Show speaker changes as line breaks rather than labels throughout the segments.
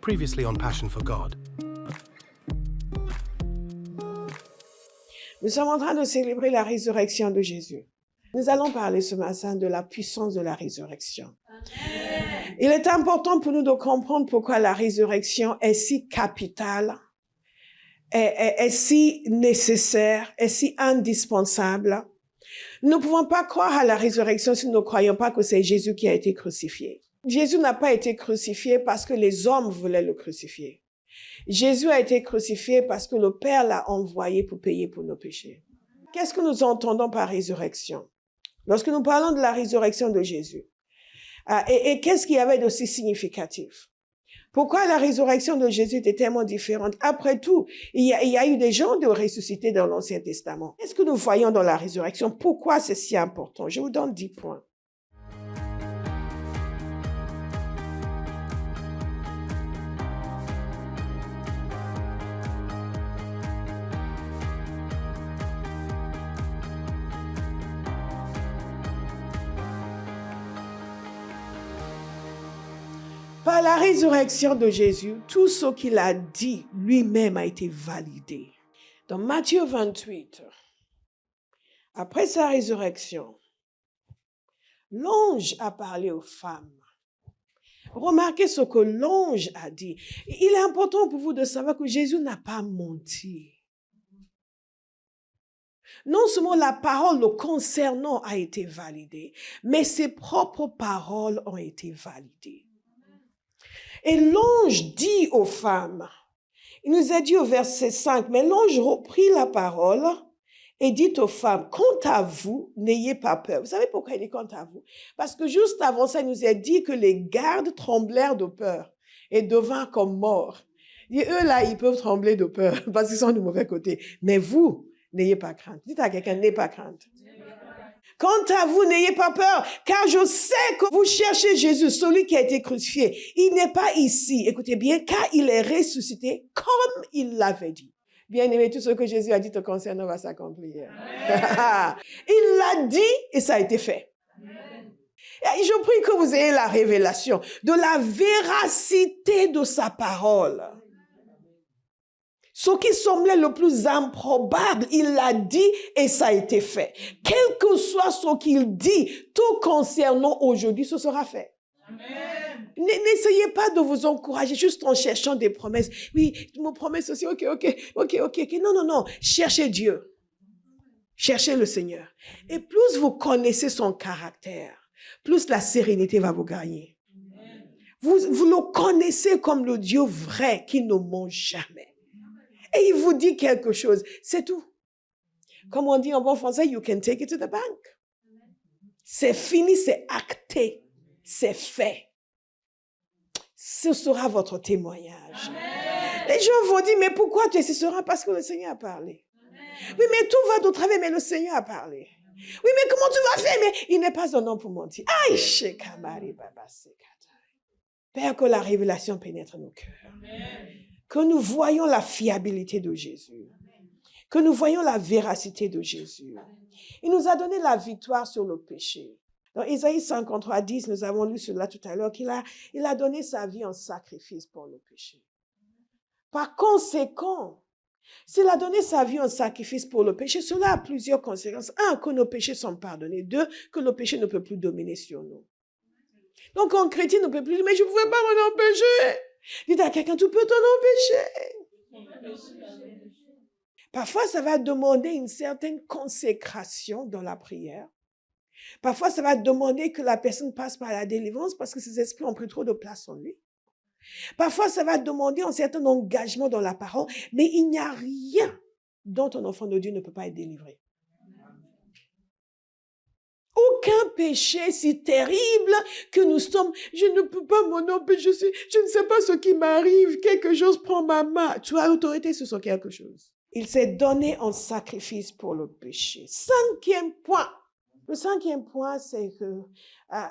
Previously on Passion for God.
Nous sommes en train de célébrer la résurrection de Jésus. Nous allons parler ce matin de la puissance de la résurrection. Amen. Il est important pour nous de comprendre pourquoi la résurrection est si capitale, est si nécessaire, est si indispensable. Nous ne pouvons pas croire à la résurrection si nous ne croyons pas que c'est Jésus qui a été crucifié. Jésus n'a pas été crucifié parce que les hommes voulaient le crucifier. Jésus a été crucifié parce que le Père l'a envoyé pour payer pour nos péchés. Qu'est-ce que nous entendons par résurrection? Lorsque nous parlons de la résurrection de Jésus, et qu'est-ce qu'il y avait de si significatif? Pourquoi la résurrection de Jésus était tellement différente? Après tout, il y a eu des gens de ressuscités dans l'Ancien Testament. Qu'est-ce que nous voyons dans la résurrection? Pourquoi c'est si important? Je vous donne 10 points. Par la résurrection de Jésus, tout ce qu'il a dit lui-même a été validé. Dans Matthieu 28, après sa résurrection, l'ange a parlé aux femmes. Remarquez ce que l'ange a dit. Il est important pour vous de savoir que Jésus n'a pas menti. Non seulement la parole le concernant a été validée, mais ses propres paroles ont été validées. Et l'ange dit aux femmes, il nous a dit au verset 5, mais l'ange reprit la parole et dit aux femmes, quant à vous, n'ayez pas peur. Vous savez pourquoi il dit quant à vous? Parce que juste avant ça, il nous a dit que les gardes tremblèrent de peur et devinrent comme morts. Et eux là, ils peuvent trembler de peur parce qu'ils sont du mauvais côté. Mais vous, n'ayez pas crainte. Dites à quelqu'un, n'ayez pas crainte. Quant à vous, n'ayez pas peur, car je sais que vous cherchez Jésus, celui qui a été crucifié. Il n'est pas ici, écoutez bien, car il est ressuscité comme il l'avait dit. Bien-aimé, tout ce que Jésus a dit te concernant va s'accomplir. Il l'a dit et ça a été fait. Amen. Et je prie que vous ayez la révélation de la véracité de sa parole. Ce qui semblait le plus improbable, il l'a dit et ça a été fait. Quel que soit ce qu'il dit, tout concernant aujourd'hui, ce sera fait. Amen. N'essayez pas de vous encourager juste en cherchant des promesses. Oui, tu me promets ceci, ok. Non. Cherchez Dieu. Cherchez le Seigneur. Et plus vous connaissez son caractère, plus la sérénité va vous gagner. Vous le connaissez comme le Dieu vrai qui ne ment jamais. Et il vous dit quelque chose, c'est tout. Comme on dit en bon français, you can take it to the bank. C'est fini, c'est acté, c'est fait. Ce sera votre témoignage. Amen. Les gens vont dire, mais pourquoi tu es si serein? Parce que le Seigneur a parlé. Amen. Oui, mais tout va de travers, mais le Seigneur a parlé. Oui, mais comment tu vas faire? Mais il n'est pas un homme pour mentir. Aïe, Père, que la révélation pénètre nos cœurs. Amen. Que nous voyons la fiabilité de Jésus, que nous voyons la véracité de Jésus. Il nous a donné la victoire sur le péché. Dans Isaïe 53, 10, nous avons lu cela tout à l'heure, qu'il a donné sa vie en sacrifice pour le péché. Par conséquent, s'il a donné sa vie en sacrifice pour le péché, cela a plusieurs conséquences. 1, que nos péchés sont pardonnés. 2, que le péché ne peut plus dominer sur nous. Donc, un chrétien ne peut plus dire, mais je ne pouvais pas m'en empêcher. Dites à quelqu'un, tu peux t'en empêcher. Parfois, ça va demander une certaine consécration dans la prière. Parfois, ça va demander que la personne passe par la délivrance parce que ses esprits ont pris trop de place en lui. Parfois, ça va demander un certain engagement dans la parole, mais il n'y a rien dont un enfant de Dieu ne peut pas être délivré. Aucun péché si terrible que nous sommes, je ne peux pas m'en empêcher, je ne sais pas ce qui m'arrive, quelque chose prend ma main. Tu as autorité sur ce quelque chose. Il s'est donné en sacrifice pour le péché. 5e point. Le 5e point, c'est que,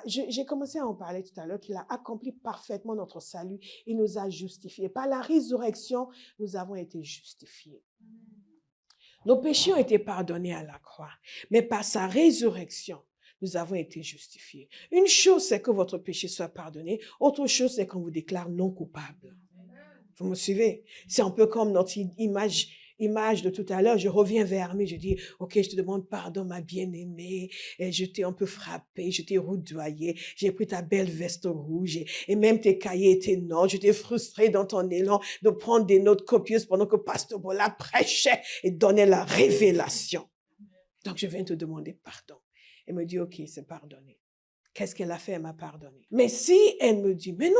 j'ai commencé à en parler tout à l'heure, qu'il a accompli parfaitement notre salut. Il nous a justifiés. Par la résurrection, nous avons été justifiés. Nos péchés ont été pardonnés à la croix. Mais par sa résurrection, nous avons été justifiés. Une chose, c'est que votre péché soit pardonné. Autre chose, c'est qu'on vous déclare non coupable. Vous me suivez? C'est un peu comme notre image de tout à l'heure. Je reviens vers lui, je dis, OK, je te demande pardon, ma bien-aimée. Et je t'ai un peu frappé, je t'ai roudoyé. J'ai pris ta belle veste rouge et même tes cahiers étaient notes. Je t'ai frustré dans ton élan de prendre des notes copieuses pendant que Pasteur Bola prêchait et donnait la révélation. Donc, je viens te demander pardon. Elle me dit, OK, c'est pardonné. Qu'est-ce qu'elle a fait? Elle m'a pardonné. Mais si elle me dit, mais non,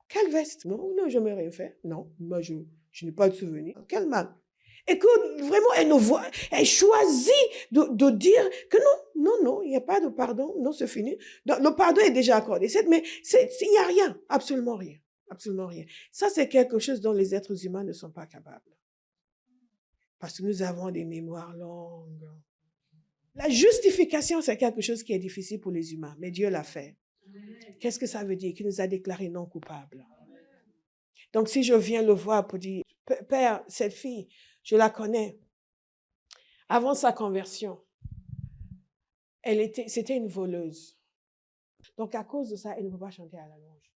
quelle veste? Non, non, je n'ai rien fait. Non, moi, je n'ai pas de souvenir. Quel mal. Écoute, vraiment, elle choisit de dire que non, il n'y a pas de pardon. Non, c'est fini. Donc, le pardon est déjà accordé. Mais il n'y a rien, absolument rien. Absolument rien. Ça, c'est quelque chose dont les êtres humains ne sont pas capables. Parce que nous avons des mémoires longues. La justification, c'est quelque chose qui est difficile pour les humains, mais Dieu l'a fait. Qu'est-ce que ça veut dire? Qu'il nous a déclarés non coupables. Donc, si je viens le voir pour dire, Père, cette fille, je la connais. Avant sa conversion, c'était une voleuse. Donc, à cause de ça, elle ne peut pas chanter à la louange.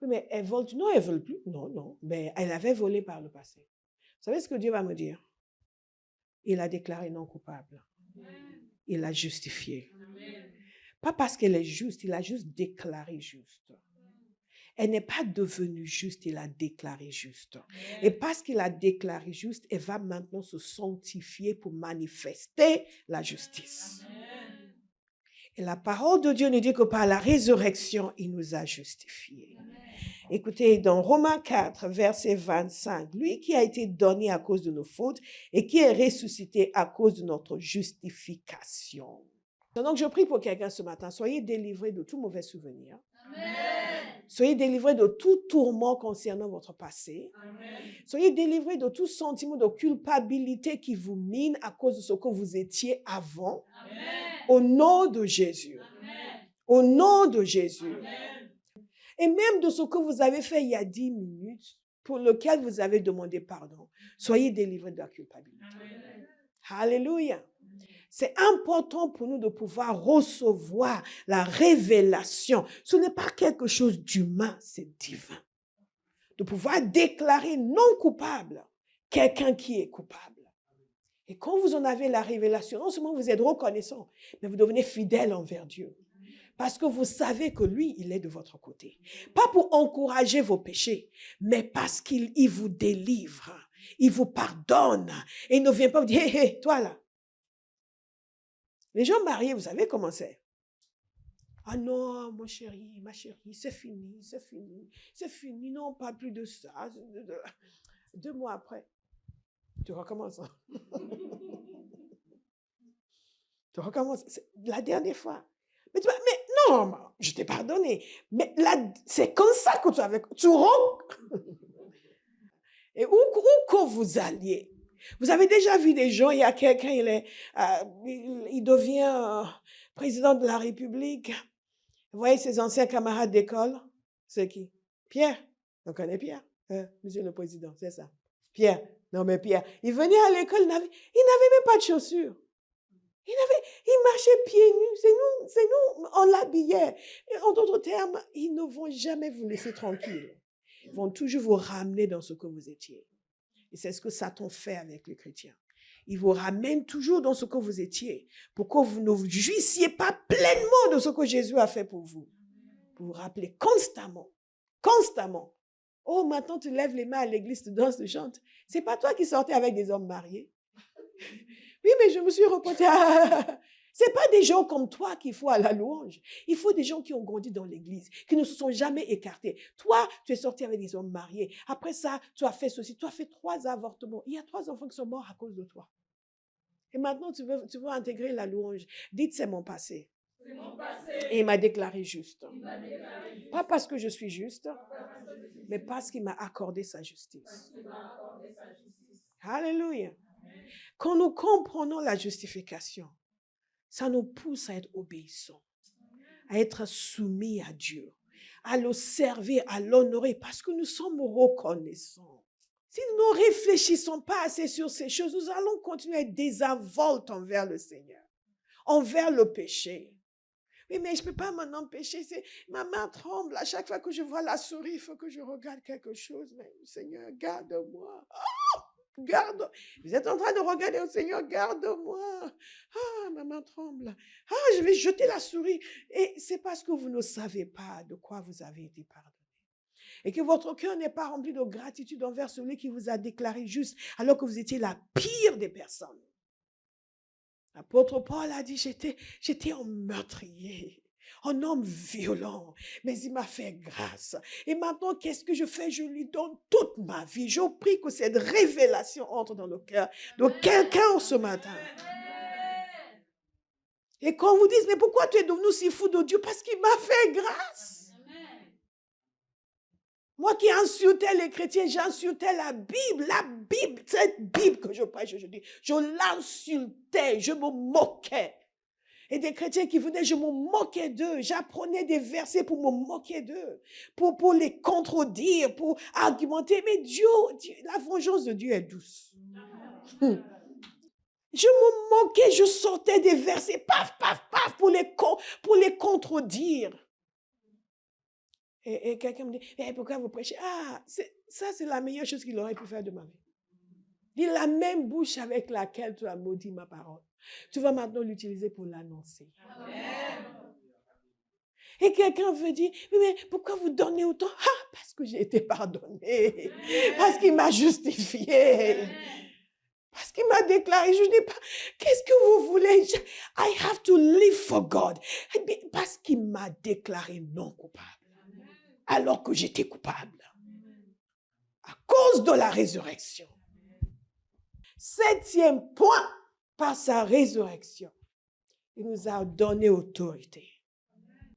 Oui, mais elle vole. Non, elle ne vole plus. Non. Mais elle avait volé par le passé. Vous savez ce que Dieu va me dire? Il a déclaré non coupable. Il l'a justifié. Pas parce qu'elle est juste, il a juste déclaré juste. Elle n'est pas devenue juste, il a déclaré juste. Et parce qu'il a déclaré juste, elle va maintenant se sanctifier pour manifester la justice. Et la parole de Dieu nous dit que par la résurrection, il nous a justifiés. Écoutez, dans Romains 4, verset 25, lui qui a été donné à cause de nos fautes et qui est ressuscité à cause de notre justification. Donc, je prie pour quelqu'un ce matin. Soyez délivrés de tout mauvais souvenir. Amen. Soyez délivrés de tout tourment concernant votre passé. Amen. Soyez délivrés de tout sentiment de culpabilité qui vous mine à cause de ce que vous étiez avant. Amen. Au nom de Jésus. Amen. Au nom de Jésus. Amen. Et même de ce que vous avez fait il y a 10 minutes, pour lequel vous avez demandé pardon. Soyez délivrés de la culpabilité. Amen. Alléluia. C'est important pour nous de pouvoir recevoir la révélation. Ce n'est pas quelque chose d'humain, c'est divin. De pouvoir déclarer non coupable quelqu'un qui est coupable. Et quand vous en avez la révélation, non seulement vous êtes reconnaissant, mais vous devenez fidèle envers Dieu. Parce que vous savez que lui, il est de votre côté. Pas pour encourager vos péchés, mais parce qu'il vous délivre. Il vous pardonne. Et il ne vient pas vous dire, hé, toi là. Les gens mariés, vous savez comment c'est? Ah non, mon chéri, ma chérie, c'est fini, non, pas plus de ça. 2 mois après, tu recommences. Tu recommences. C'est la dernière fois. Mais non, je t'ai pardonné. Mais là, c'est comme ça que tu Et où que vous alliez, vous avez déjà vu des gens, il y a quelqu'un, il devient président de la République. Vous voyez ses anciens camarades d'école? C'est qui? Pierre. On connaît Pierre. Monsieur le Président, c'est ça. Pierre. Non, mais Pierre, il venait à l'école, il n'avait même pas de chaussures. Il marchait pieds nus. C'est nous, on l'habillait. En d'autres termes, ils ne vont jamais vous laisser tranquille. Ils vont toujours vous ramener dans ce que vous étiez. Et c'est ce que Satan fait avec les chrétiens. Il vous ramène toujours dans ce que vous étiez pour que vous ne jouissiez pas pleinement de ce que Jésus a fait pour vous. Pour vous rappeler constamment. Oh, maintenant tu lèves les mains à l'église, tu danses, tu chantes. C'est pas toi qui sortais avec des hommes mariés. Oui, mais je me suis reportée à... C'est pas des gens comme toi qu'il faut à la louange. Il faut des gens qui ont grandi dans l'église, qui ne se sont jamais écartés. Toi, tu es sorti avec des hommes mariés. Après ça, tu as fait ceci. Tu as fait 3 avortements. Il y a 3 enfants qui sont morts à cause de toi. Et maintenant, tu veux intégrer la louange. Dites, c'est mon passé. C'est mon passé. Et il m'a déclaré juste. Pas parce que je suis juste, mais parce qu'il m'a accordé sa justice. Alléluia. Quand nous comprenons la justification, ça nous pousse à être obéissants, à être soumis à Dieu, à le servir, à l'honorer, parce que nous sommes reconnaissants. Si nous ne réfléchissons pas assez sur ces choses, nous allons continuer à être désinvoltes envers le Seigneur, envers le péché. Oui, mais je ne peux pas m'en empêcher. Ma main tremble. À chaque fois que je vois la souris, il faut que je regarde quelque chose. Mais Seigneur, garde-moi. Garde. Vous êtes en train de regarder au Seigneur, garde-moi. Ah, ma main tremble. Ah, je vais jeter la souris. Et c'est parce que vous ne savez pas de quoi vous avez été pardonné. Et que votre cœur n'est pas rempli de gratitude envers celui qui vous a déclaré juste alors que vous étiez la pire des personnes. L'apôtre Paul a dit, j'étais un meurtrier, un homme violent, mais il m'a fait grâce. Et maintenant, qu'est-ce que je fais? Je lui donne toute ma vie. Je prie que cette révélation entre dans le cœur de quelqu'un ce matin. Et quand vous dites, mais pourquoi tu es devenu si fou de Dieu? Parce qu'il m'a fait grâce. Moi qui insultais les chrétiens, j'insultais la Bible, cette Bible que je prêche aujourd'hui. Je l'insultais, je me moquais. Et des chrétiens qui venaient, je me moquais d'eux. J'apprenais des versets pour me moquer d'eux, pour les contredire, pour argumenter. Mais Dieu, la vengeance de Dieu est douce. Je me moquais, je sortais des versets, paf, paf, paf, pour les contredire. Et quelqu'un me dit, pourquoi vous prêchez? Ah, ça c'est la meilleure chose qu'il aurait pu faire de ma vie. Dis la même bouche avec laquelle tu as maudit ma parole. Tu vas maintenant l'utiliser pour l'annoncer. Et quelqu'un veut dire, mais pourquoi vous donnez autant? Ah, parce que j'ai été pardonné. Parce qu'il m'a justifié. Parce qu'il m'a déclaré, je dis pas, qu'est-ce que vous voulez? I have to live for God. Parce qu'il m'a déclaré non coupable. Alors que j'étais coupable. À cause de la résurrection. 7e point, par sa résurrection, il nous a donné autorité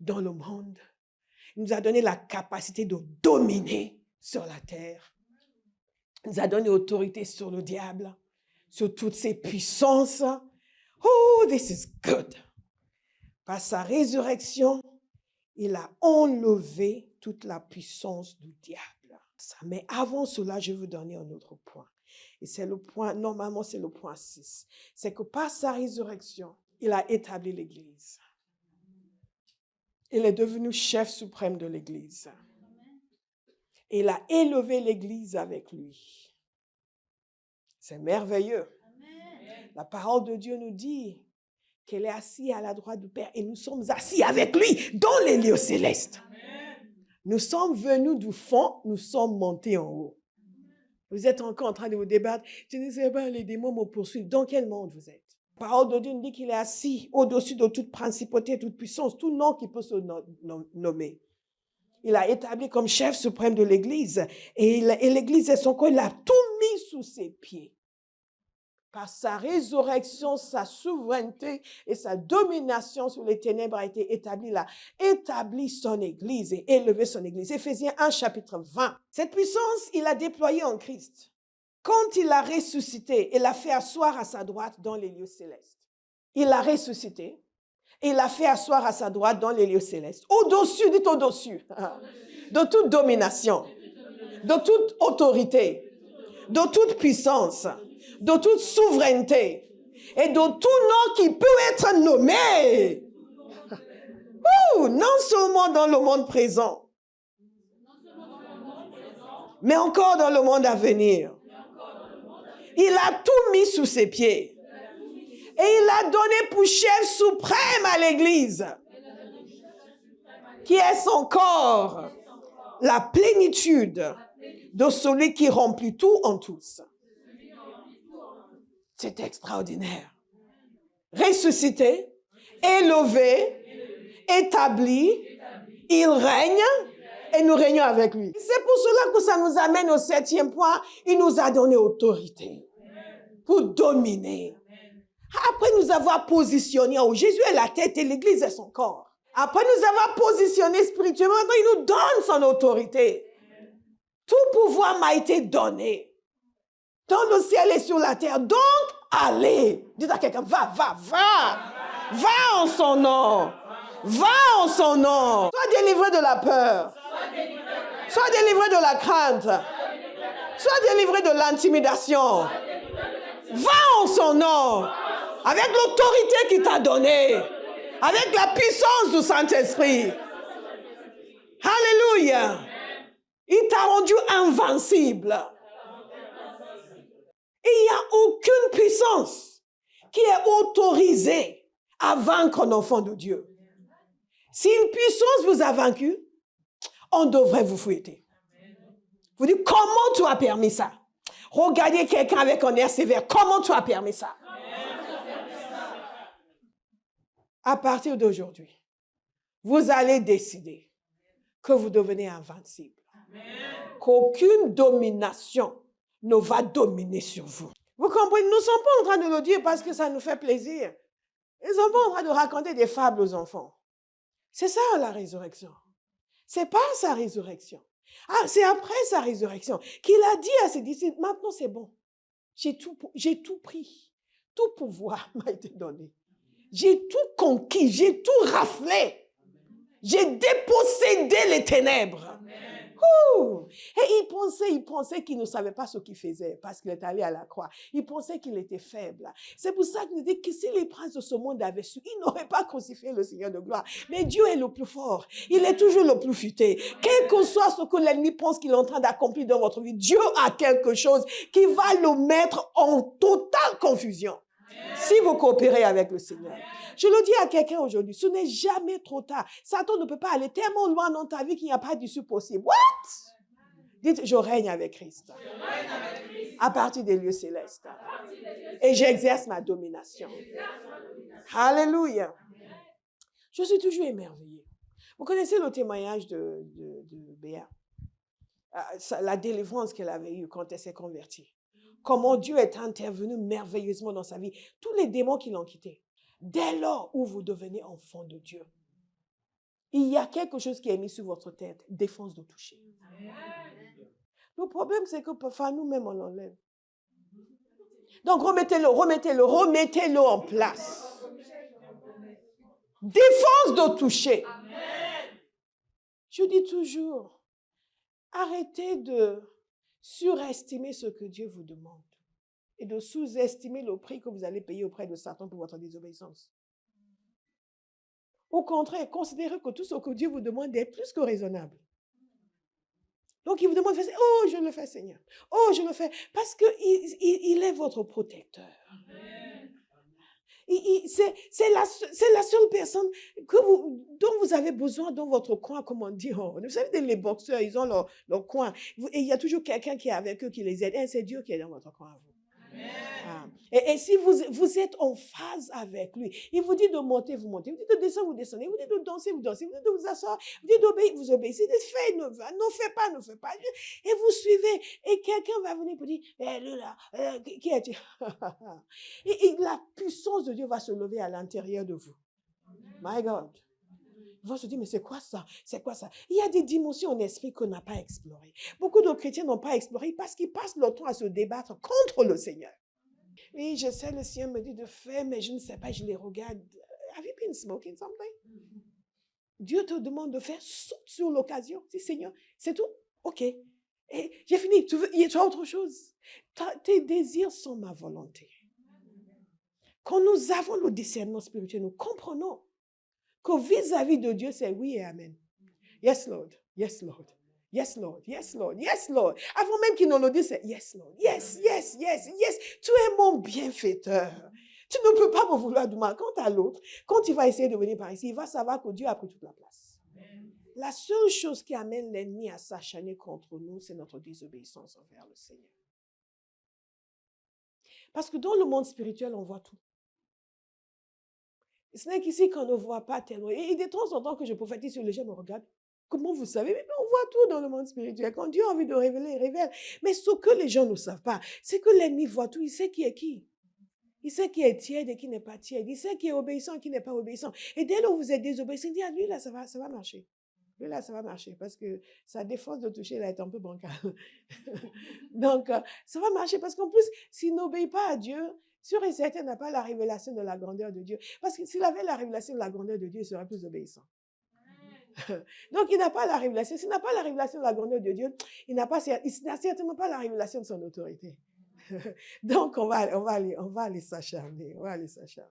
dans le monde. Il nous a donné la capacité de dominer sur la terre. Il nous a donné autorité sur le diable, sur toutes ses puissances. Oh, this is good. Par sa résurrection, il a enlevé toute la puissance du diable. Mais avant cela, je vais vous donner un autre point. Et c'est le point, normalement c'est le point 6. C'est que par sa résurrection, il a établi l'Église. Il est devenu chef suprême de l'Église. Et il a élevé l'Église avec lui. C'est merveilleux. La parole de Dieu nous dit qu'elle est assise à la droite du Père et nous sommes assis avec lui dans les lieux célestes. Nous sommes venus du fond, nous sommes montés en haut. Vous êtes encore en train de vous débattre. Je ne sais pas, les démons me poursuivent. Dans quel monde vous êtes? La parole de Dieu nous dit qu'il est assis au-dessus de toute principauté, toute puissance, tout nom qui peut se nommer. Il a établi comme chef suprême de l'Église. Et l'Église est son corps, il a tout mis sous ses pieds. Par sa résurrection, sa souveraineté et sa domination sur les ténèbres a été établie. Il a établi son Église et élevé son Église. Éphésiens 1, chapitre 20. Cette puissance, il l'a déployée en Christ. Quand il a ressuscité, il l'a fait asseoir à sa droite dans les lieux célestes. Il l'a ressuscité et il l'a fait asseoir à sa droite dans les lieux célestes. Au-dessus, dites au-dessus, de toute domination, de toute autorité, de toute puissance, de toute souveraineté et de tout nom qui peut être nommé. Non seulement dans le monde présent, mais encore dans le monde à venir. Il a tout mis sous ses pieds. Et il a donné pour chef suprême à l'Église, qui est son corps, la plénitude de celui qui remplit tout en tous. C'est extraordinaire. Ressuscité, élevé, établi, il règne et nous régnons avec lui. C'est pour cela que ça nous amène au 7e point. Il nous a donné autorité pour dominer. Après nous avoir positionnés en haut, Jésus est la tête et l'Église est son corps. Après nous avoir positionnés spirituellement, il nous donne son autorité. Tout pouvoir m'a été donné dans le ciel et sur la terre. Donc, allez. Dites à quelqu'un, va. Va en son nom. Va en son nom. Sois délivré de la peur. Sois délivré de la crainte. Sois délivré de l'intimidation. Va en son nom. Avec l'autorité qu'il t'a donnée. Avec la puissance du Saint-Esprit. Alléluia. Il t'a rendu invincible. Et il n'y a aucune puissance qui est autorisée à vaincre un enfant de Dieu. Si une puissance vous a vaincu, on devrait vous fouetter. Vous dites, comment tu as permis ça? Regardez quelqu'un avec un air sévère. Comment tu as permis ça? À partir d'aujourd'hui, vous allez décider que vous devenez invincible. Qu'aucune domination ne va dominer sur vous. Vous comprenez? Nous ne sommes pas en train de le dire parce que ça nous fait plaisir. Ils ne sont pas en train de raconter des fables aux enfants. C'est ça la résurrection. Ce n'est pas sa résurrection. Ah, c'est après sa résurrection qu'il a dit à ses disciples, maintenant c'est bon. J'ai tout pris. Tout pouvoir m'a été donné. J'ai tout conquis, j'ai tout raflé. J'ai dépossédé les ténèbres. Et il pensait qu'il ne savait pas ce qu'il faisait parce qu'il est allé à la croix. Il pensait qu'il était faible. C'est pour ça qu'il dit que si les princes de ce monde avaient su, ils n'auraient pas crucifié le Seigneur de gloire. Mais Dieu est le plus fort. Il est toujours le plus futé. Quel que soit ce que l'ennemi pense qu'il est en train d'accomplir dans votre vie, Dieu a quelque chose qui va le mettre en totale confusion. Si vous coopérez avec le Seigneur. Je le dis à quelqu'un aujourd'hui, ce n'est jamais trop tard. Satan ne peut pas aller tellement loin dans ta vie qu'il n'y a pas d'issue possible. What? Dites, je règne avec Christ. À partir des lieux célestes. Et j'exerce ma domination. Alléluia. Je suis toujours émerveillée. Vous connaissez le témoignage de Béa? La délivrance qu'elle avait eue quand elle s'est convertie. Comment Dieu est intervenu merveilleusement dans sa vie. Tous les démons qui l'ont quitté. Dès lors où vous devenez enfant de Dieu, il y a quelque chose qui est mis sur votre tête, défense de toucher. Le problème, c'est que parfois nous-mêmes, on l'enlève. Donc, remettez-le en place. Défense de toucher. Je dis toujours, arrêtez de surestimer ce que Dieu vous demande et de sous-estimer le prix que vous allez payer auprès de Satan pour votre désobéissance. Au contraire, considérez que tout ce que Dieu vous demande est plus que raisonnable. Donc, il vous demande de faire, oh, je le fais, Seigneur. Oh, je le fais. Parce qu'il est votre protecteur. C'est la seule personne dont vous avez besoin dans votre coin, comme on dit. Vous savez, les boxeurs, ils ont leur coin. Et il y a toujours quelqu'un qui est avec eux, qui les aide. Et c'est Dieu qui est dans votre coin, vous. Ah. Et si vous êtes en phase avec lui, il vous dit de monter, vous montez. Il vous dit de descendre, vous descendez. Il vous dit de danser, vous dansez. Il vous dit de vous asseoir. Il vous dit d'obéir, vous obéissez. Il dit fais, ne fais pas, ne fais pas. Et vous suivez. Et quelqu'un va venir pour dire, lui là, qui est-il? Et la puissance de Dieu va se lever à l'intérieur de vous. My God. Ils vont se dire, mais c'est quoi ça? C'est quoi ça? Il y a des dimensions en esprit qu'on n'a pas explorées. Beaucoup de chrétiens n'ont pas exploré parce qu'ils passent leur temps à se débattre contre le Seigneur. Oui, je sais, le Seigneur me dit de faire, mais je ne sais pas, je les regarde. Have you been smoking something? Dieu te demande de faire, saute sur l'occasion. Dis, Seigneur, c'est tout? OK. Et j'ai fini. Tu as autre chose? Tes désirs sont ma volonté. Quand nous avons le discernement spirituel, nous comprenons que vis-à-vis de Dieu, c'est oui et amen. Yes, Lord. Yes, Lord. Yes, Lord. Yes, Lord. Yes, Lord. Avant même qu'il ne le dise, c'est yes, Lord. Yes, yes, yes, yes. Tu es mon bienfaiteur. Tu ne peux pas me vouloir du mal. Quant à l'autre, quand il va essayer de venir par ici, il va savoir que Dieu a pris toute la place. Amen. La seule chose qui amène l'ennemi à s'acharner contre nous, c'est notre désobéissance envers le Seigneur. Parce que dans le monde spirituel, on voit tout. Ce n'est qu'ici qu'on ne voit pas tellement. Et de temps en temps que je prophétise sur les gens me regardent. Comment vous savez? Mais on voit tout dans le monde spirituel. Quand Dieu a envie de révéler, il révèle. Mais ce que les gens ne savent pas, c'est que l'ennemi voit tout. Il sait qui est qui. Il sait qui est tiède et qui n'est pas tiède. Il sait qui est obéissant et qui n'est pas obéissant. Et dès lors où vous êtes désobéissant, il dit, ah, lui là, ça va marcher. Lui là, ça va marcher parce que sa défense de toucher là est un peu bancale. Donc, ça va marcher parce qu'en plus, s'il n'obéit pas à Dieu, sûr et certain, n'a pas la révélation de la grandeur de Dieu. Parce que s'il avait la révélation de la grandeur de Dieu, il serait plus obéissant. Donc, il n'a pas la révélation. S'il n'a pas la révélation de la grandeur de Dieu, il n'a certainement pas la révélation de son autorité. Donc, on va aller s'acharner. On va aller s'acharner.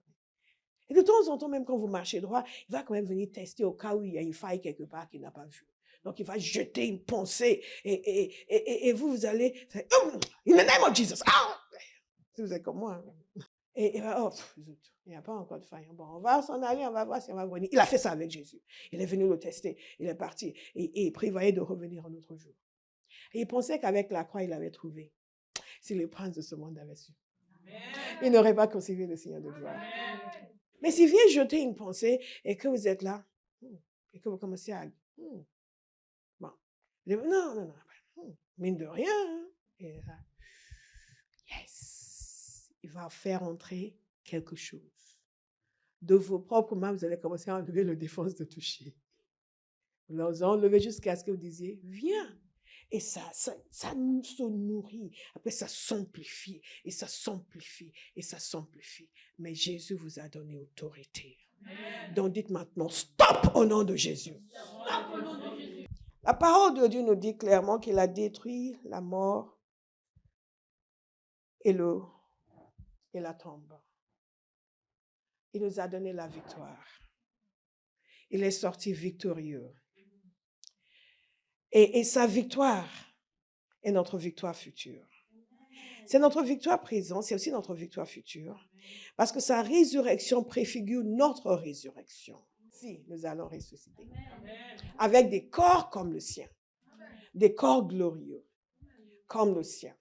Et de temps en temps, même quand vous marchez droit, il va quand même venir tester au cas où il y a une faille quelque part qu'il n'a pas vue. Donc, il va jeter une pensée et vous, vous allez, in the name of Jesus, ah! Si vous êtes comme moi. Et oh, zut, il n'y a pas encore de faille. Bon, on va s'en aller, on va voir si on va revenir. Il a fait ça avec Jésus. Il est venu le tester, il est parti et il prévoyait de revenir un autre jour. Et il pensait qu'avec la croix, il avait trouvé. Si les princes de ce monde avaient su, il n'aurait pas conservé le Seigneur de gloire. Mais s'il vient jeter une pensée et que vous êtes là, et que vous commencez à... bon, non, mine de rien. Hein, et là, yes, il va faire entrer quelque chose. De vos propres mains, vous allez commencer à enlever le défense de toucher. Vous les enlevez jusqu'à ce que vous disiez, viens. Et ça se nourrit. Après, ça s'amplifie, et ça s'amplifie, et ça s'amplifie. Mais Jésus vous a donné autorité. Donc dites maintenant, stop au nom de Jésus. Stop au nom de Jésus. La parole de Dieu nous dit clairement qu'il a détruit la mort et la tombe. Il nous a donné la victoire. Il est sorti victorieux. Et sa victoire est notre victoire future. C'est notre victoire présente, c'est aussi notre victoire future. Parce que sa résurrection préfigure notre résurrection. Si nous allons ressusciter. Avec des corps comme le sien. Des corps glorieux. Comme le sien.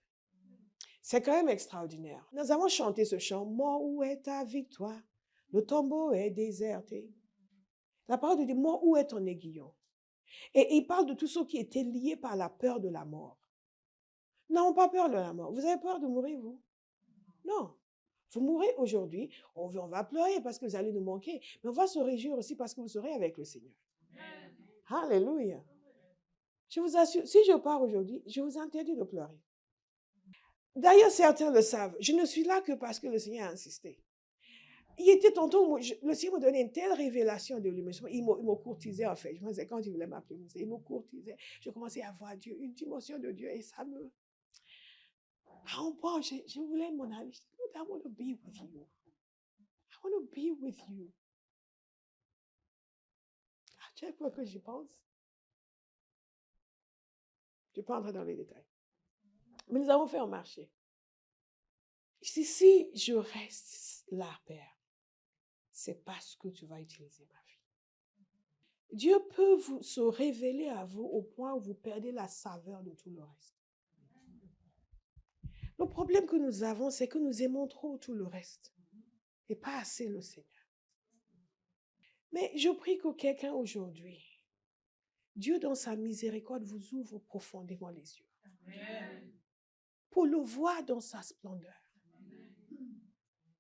C'est quand même extraordinaire. Nous avons chanté ce chant. Mort, où est ta victoire? Le tombeau est déserté. La parole de Dieu, mort, où est ton aiguillon? Et il parle de tous ceux qui étaient liés par la peur de la mort. Nous n'avons pas peur de la mort. Vous avez peur de mourir, vous? Non. Vous mourrez aujourd'hui, on va pleurer parce que vous allez nous manquer, mais on va se réjouir aussi parce que vous serez avec le Seigneur. Alléluia. Je vous assure, si je pars aujourd'hui, je vous interdis de pleurer. D'ailleurs, certains le savent. Je ne suis là que parce que le Seigneur a insisté. Il était tantôt, le Seigneur me donnait une telle révélation de lui. Il me courtisait en fait. Je me disais, quand il voulait m'appeler, il me courtisait. Je commençais à voir Dieu, une dimension de Dieu et ça me... À un point, je voulais mon ami. Je dis, I want to be with you. I want to be with you. À chaque fois que j'y pense, je ne vais pas entrer dans les détails. Mais nous avons fait un marché. Si je reste là, Père, c'est parce que tu vas utiliser ma vie. Dieu peut se révéler à vous au point où vous perdez la saveur de tout le reste. Le problème que nous avons, c'est que nous aimons trop tout le reste et pas assez le Seigneur. Mais je prie que quelqu'un aujourd'hui, Dieu dans sa miséricorde vous ouvre profondément les yeux. Amen. Pour le voir dans sa splendeur. Amen.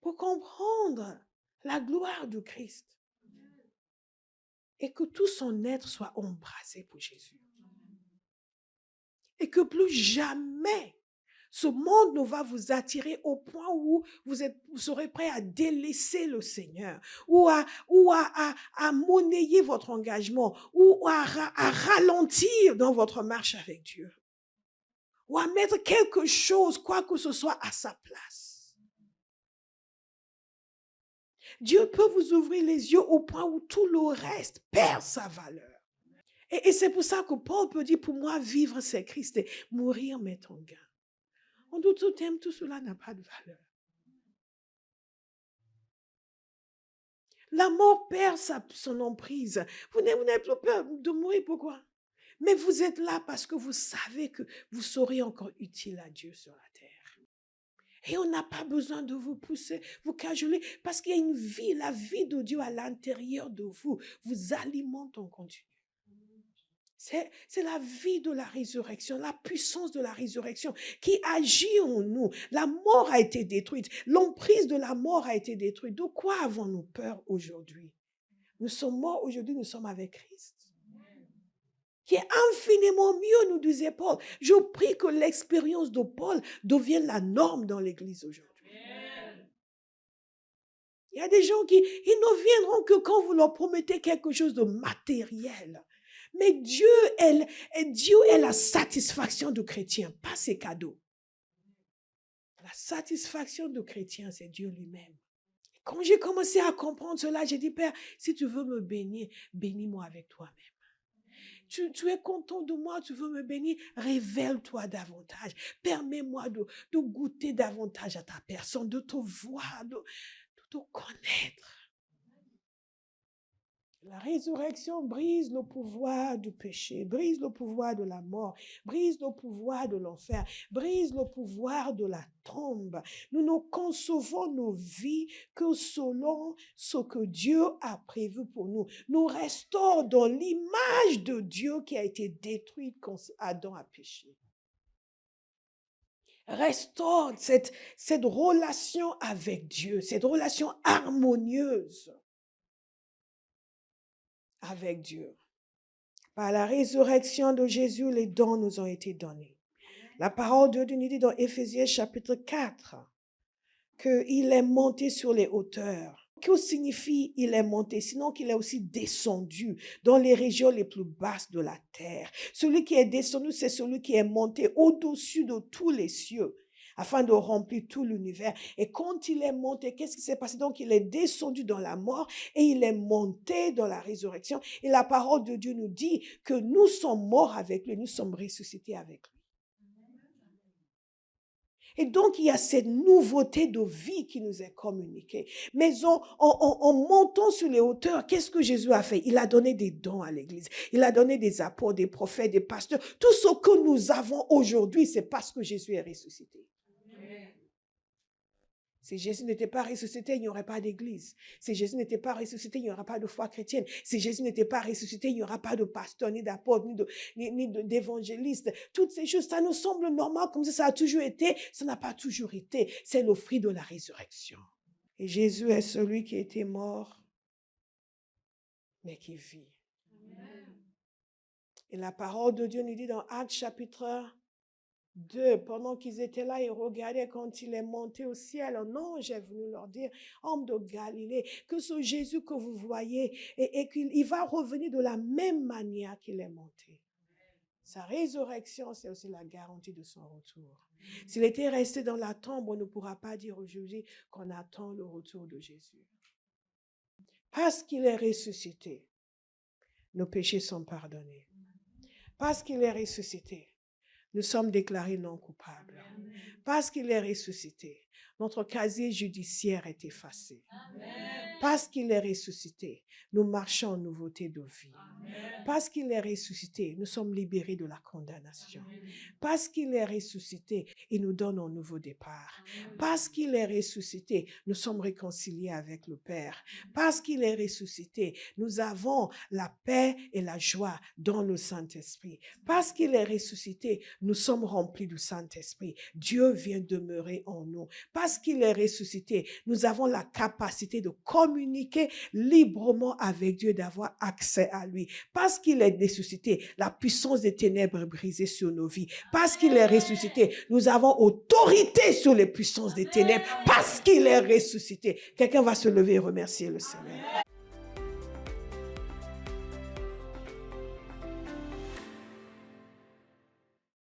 Pour comprendre la gloire du Christ. Et que tout son être soit embrasé pour Jésus. Et que plus jamais ce monde ne va vous attirer au point où vous serez prêt à délaisser le Seigneur, ou à monnayer votre engagement, ou à ralentir dans votre marche avec Dieu, ou à mettre quelque chose, quoi que ce soit, à sa place. Dieu peut vous ouvrir les yeux au point où tout le reste perd sa valeur. Et c'est pour ça que Paul peut dire, pour moi, vivre c'est Christ et mourir m'est un gain. En d'autres termes, tout cela n'a pas de valeur. La mort perd son emprise. Vous n'avez plus peur de mourir, pourquoi? Mais vous êtes là parce que vous savez que vous serez encore utile à Dieu sur la terre. Et on n'a pas besoin de vous pousser, vous cajoler, parce qu'il y a une vie, la vie de Dieu à l'intérieur de vous, vous alimente en continu. C'est la vie de la résurrection, la puissance de la résurrection qui agit en nous. La mort a été détruite. L'emprise de la mort a été détruite. De quoi avons-nous peur aujourd'hui? Nous sommes morts aujourd'hui, nous sommes avec Christ. Qui est infiniment mieux, nous disait Paul. Je prie que l'expérience de Paul devienne la norme dans l'Église aujourd'hui. Il y a des gens qui ils ne viendront que quand vous leur promettez quelque chose de matériel. Mais Dieu est la satisfaction du chrétien, pas ses cadeaux. La satisfaction du chrétien, c'est Dieu lui-même. Quand j'ai commencé à comprendre cela, j'ai dit, Père, si tu veux me bénir, bénis-moi avec toi-même. Tu es content de moi, tu veux me bénir, révèle-toi davantage. Permets-moi de goûter davantage à ta personne, de te voir, de te connaître. La résurrection brise le pouvoir du péché, brise le pouvoir de la mort, brise le pouvoir de l'enfer, brise le pouvoir de la tombe. Nous ne concevons nos vies que selon ce que Dieu a prévu pour nous. Nous restons dans l'image de Dieu qui a été détruite quand Adam a péché. Restaure cette relation avec Dieu, cette relation harmonieuse avec Dieu. Par la résurrection de Jésus, les dons nous ont été donnés. La parole de Dieu nous dit dans Éphésiens chapitre 4 qu'il est monté sur les hauteurs. Que signifie il est monté? Sinon qu'il est aussi descendu dans les régions les plus basses de la terre. Celui qui est descendu, c'est celui qui est monté au-dessus de tous les cieux, afin de remplir tout l'univers. Et quand il est monté, qu'est-ce qui s'est passé? Donc, il est descendu dans la mort et il est monté dans la résurrection. Et la parole de Dieu nous dit que nous sommes morts avec lui, nous sommes ressuscités avec lui. Et donc, il y a cette nouveauté de vie qui nous est communiquée. Mais en montant sur les hauteurs, qu'est-ce que Jésus a fait? Il a donné des dons à l'Église. Il a donné des apôtres, des prophètes, des pasteurs. Tout ce que nous avons aujourd'hui, c'est parce que Jésus est ressuscité. Si Jésus n'était pas ressuscité, il n'y aurait pas d'église. Si Jésus n'était pas ressuscité, il n'y aura pas de foi chrétienne. Si Jésus n'était pas ressuscité, il n'y aura pas de pasteur, ni d'apôtre, ni d'évangéliste. Toutes ces choses, ça nous semble normal, comme ça a toujours été. Ça n'a pas toujours été. C'est le fruit de la résurrection. Et Jésus est celui qui était mort, mais qui vit. Et la parole de Dieu nous dit dans Actes chapitre 2, pendant qu'ils étaient là, ils regardaient quand il est monté au ciel. Un ange est venu leur dire, homme de Galilée, que ce Jésus que vous voyez, et qu'il va revenir de la même manière qu'il est monté. Sa résurrection, c'est aussi la garantie de son retour. S'il était resté dans la tombe, on ne pourra pas dire aujourd'hui qu'on attend le retour de Jésus. Parce qu'il est ressuscité, nos péchés sont pardonnés. Parce qu'il est ressuscité, nous sommes déclarés non coupables. Parce qu'il est ressuscité, notre casier judiciaire est effacé. Parce qu'il est ressuscité, nous marchons en nouveauté de vie. Parce qu'il est ressuscité, nous sommes libérés de la condamnation. Parce qu'il est ressuscité, il nous donne un nouveau départ. Parce qu'il est ressuscité, nous sommes réconciliés avec le Père. Parce qu'il est ressuscité, nous avons la paix et la joie dans le Saint-Esprit. Parce qu'il est ressuscité, nous sommes remplis du Saint-Esprit. Dieu vient demeurer en nous. Parce qu'il est ressuscité, nous avons la capacité de communiquer librement avec Dieu, d'avoir accès à lui. Parce qu'il est ressuscité, la puissance des ténèbres est brisée sur nos vies. Parce qu'il est ressuscité, nous avons autorité sur les puissances des ténèbres. Parce qu'il est ressuscité. Quelqu'un va se lever et remercier le Seigneur.